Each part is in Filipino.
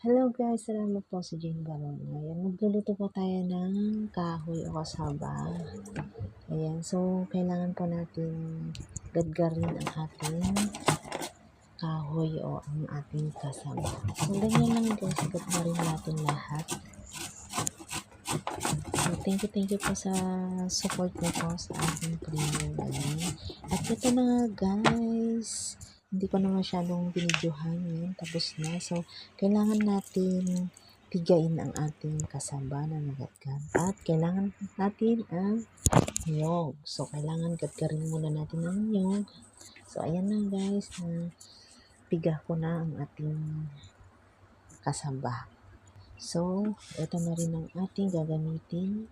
Hello guys, salamat po si Jane Baron. Ayan, magluluto po tayo ng kahoy o kasaba. Ayan, so kailangan po natin gadgarin ang ating kahoy o ang ating kasaba. So ganyan lang guys, gadgarin natin lahat. So thank you po sa support niyo po sa ating premium. At ito na nga guys, hindi ko na masyadong binidyohan yun, tapos na. So kailangan natin pigain ang ating kasaba na nagatgan. At kailangan natin ang niyog. So kailangan gadgarin muna natin ang niyog. So ayan na guys, piga ko na ang ating kasaba. So, ito na rin ang ating gagamitin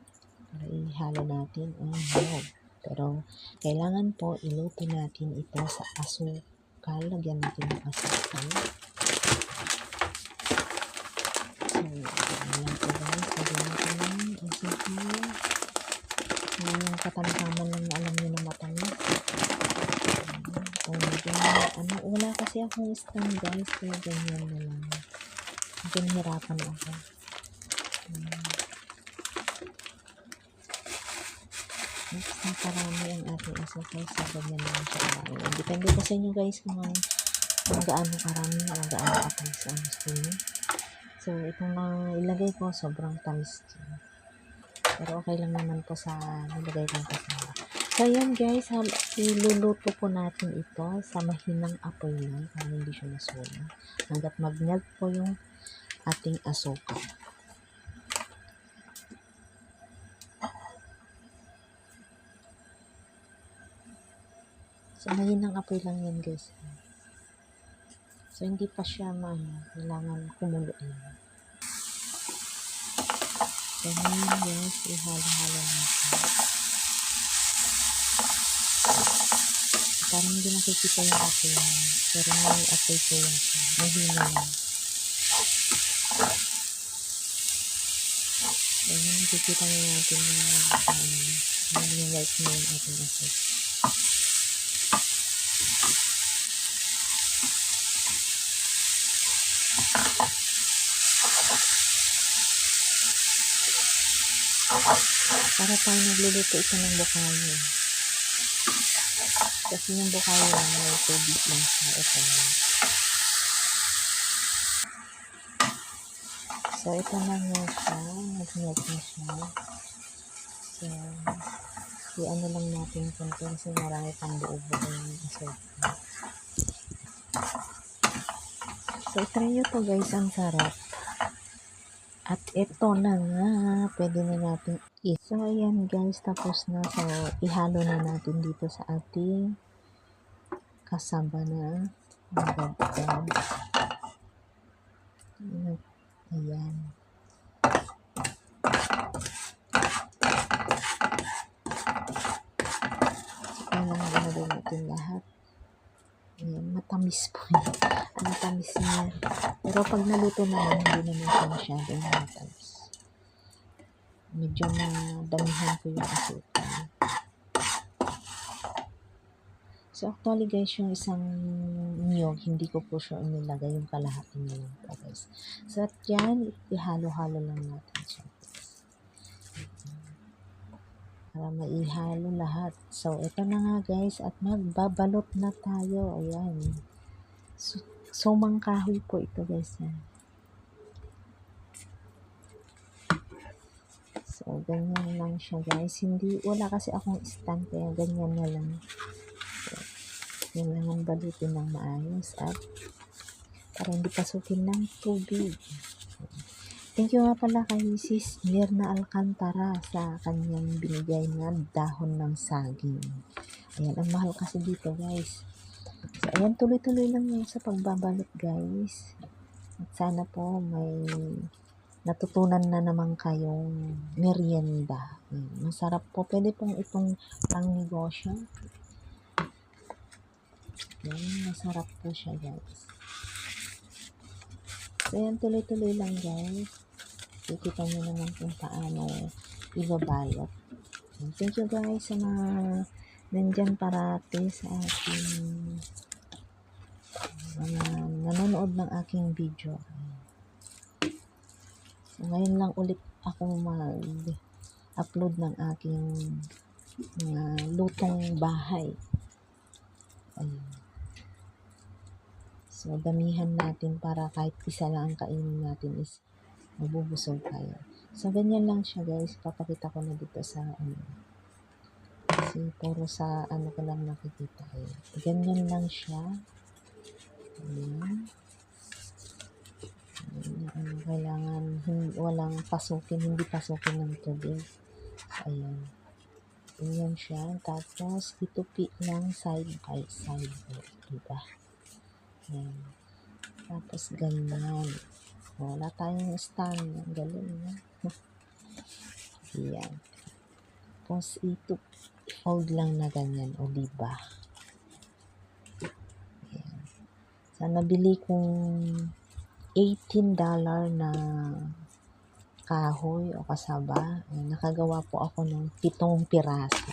para ihalo natin ang niyog. Pero, kailangan po iluto natin ito sa asukal. Lagyan natin ng asukal. So, ayan po guys. Lagyan natin ng asukal. Yung katamtaman lang na alam nyo na matamis. Wala kasi akong stand guys. Kaya ganyan na lang. Hirapan ako. Mas nakarami ang ating asukal sa ganyan lang siya karami. Depende po sa inyo guys kung gaano karami o gaano katamis ang gusto nyo. So, itong ilagay ko sobrang tamis dyan. Pero okay lang naman po sa nilagay kong kasama. So, ayan guys, iluluto po natin ito sa mahinang apoy lang para hindi siya masunog. Hanggat mag-melt po yung ating asukal. So, mahinang apoy lang yan guys. So, hindi pa siya kailangan kumuloyin. So, ngayon guys, ihalo-halo natin. Parang hindi nakikita yung apoy yan. Pero may apoy po yan siya. Mahina lang. So, nakikita na natin yung white na yung ating apoy. Para tayo nagluluto ito ng bukayo. Kasi yung bukayo may tubig lang siya. Ito na. So, ito na nga siya. Nag-melt na siya. So, i-ano lang natin konti kasi marami pang buo-buo yung asukal. So, try nyo to guys. Ang sarap. At ito na nga, pwede na natin So, ayan guys, tapos na. So, ihalo na natin dito sa ating kasaba na nagagad. Ayan. So, kailangan ilagay natin lahat. Ayan, matamis po yun. Ang matamis niya. Pero pag naluto na, hindi naman siya masyadong matamis. Medyo madamihan ko yung asukal. So, actually guys, yung isang niyog, hindi ko po siya inilagay yung kalahati na lang po guys. So, at yan, ihalo-halo lang natin siya. Para maihalo lahat. So, ito na nga guys, at magbabalot na tayo. Ayan. So mangkahoy po ito guys. So, ganyan lang siya guys. Wala kasi akong stand, kaya ganyan na lang. So, kailangan balutin ng maayos at para hindi pasukin ng tubig. Thank you nga pala kay Sis Mirna Alcantara sa kanyang binigay na dahon ng saging. Ayan, ang mahal kasi dito guys. So, ayan, tuloy-tuloy lang yung sa pagbabalot guys. At sana po may natutunan na naman kayong merienda. Masarap po. Pwede pong itong pang negosyo. Masarap po siya guys. So yan, tuloy-tuloy lang guys. Kikita nyo naman kung paano ibabalot. Thank you guys sa mga nandyan parati sa aking mga nanonood ng aking video. So, ngayon lang ulit akong mag-upload ng aking mga lutong bahay. Ayun. So, damihan natin para kahit isa lang ang kainin natin is mabubusog tayo. So, ganyan lang siya guys. Papakita ko na dito sa kasi puro sa ko lang nakikita. Ayun. Ganyan lang siya. Ayan. Kailangan walang pasukin, hindi pasukin ng tubig. Ayan. Ganyan siya. Tapos, itupi lang side by side. Diba? Ayan. Tapos, ganyan. Wala tayong stand. Ang galing, no? Ayan. Tapos, fold lang na ganyan. O, diba? Ayan. So, nabili kong $18 na kahoy o kasaba. Ayan. Nakagawa po ako ng 7 piraso.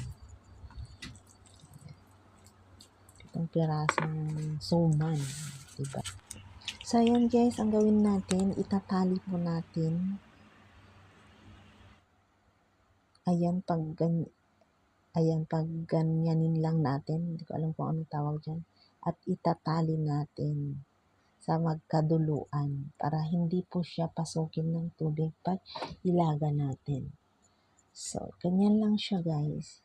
7 pirasong suman. Diba? So, ayan guys, ang gawin natin, itatali po natin. Ayan, pag ganyanin lang natin. Hindi ko alam kung anong tawag dyan. At itatali natin sa magkaduluan para hindi po siya pasukin ng tubig pag ilaga natin. So, ganyan lang siya guys.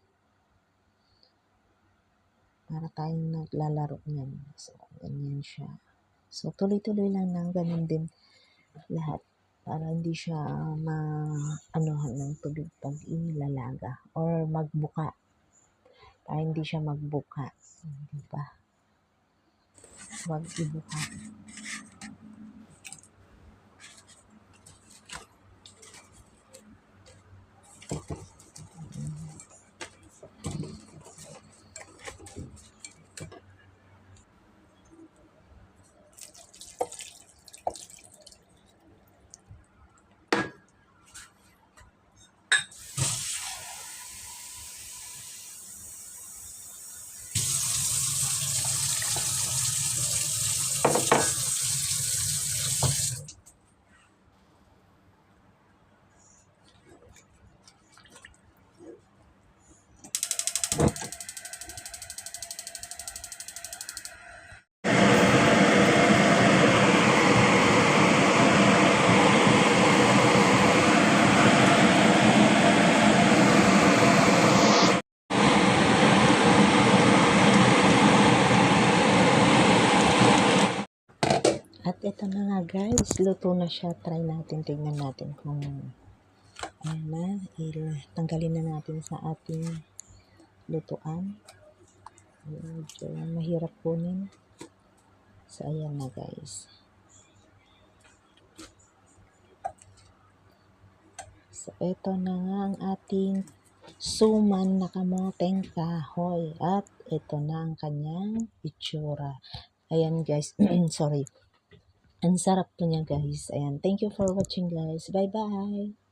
Para tayong naglalaro niyan. So, ganyan siya. So, tuloy-tuloy lang ng ganun din lahat para hindi siya maanuhan ng tubig pag inilalaga or magbuka. Para hindi siya magbuka. Diba? Huwag ibuka. At ito na nga guys, luto na siya. Try natin, tignan natin kung ayan na. Tanggalin na natin sa ating lutuan. Medyo mahirap kunin. So, ayan na guys. So, ito na nga ang ating suman na kamoteng kahoy. At ito na ang kanyang itsura. Ayan guys, sorry. Ang sarap po niya guys. Ayan, thank you for watching guys. Bye-bye!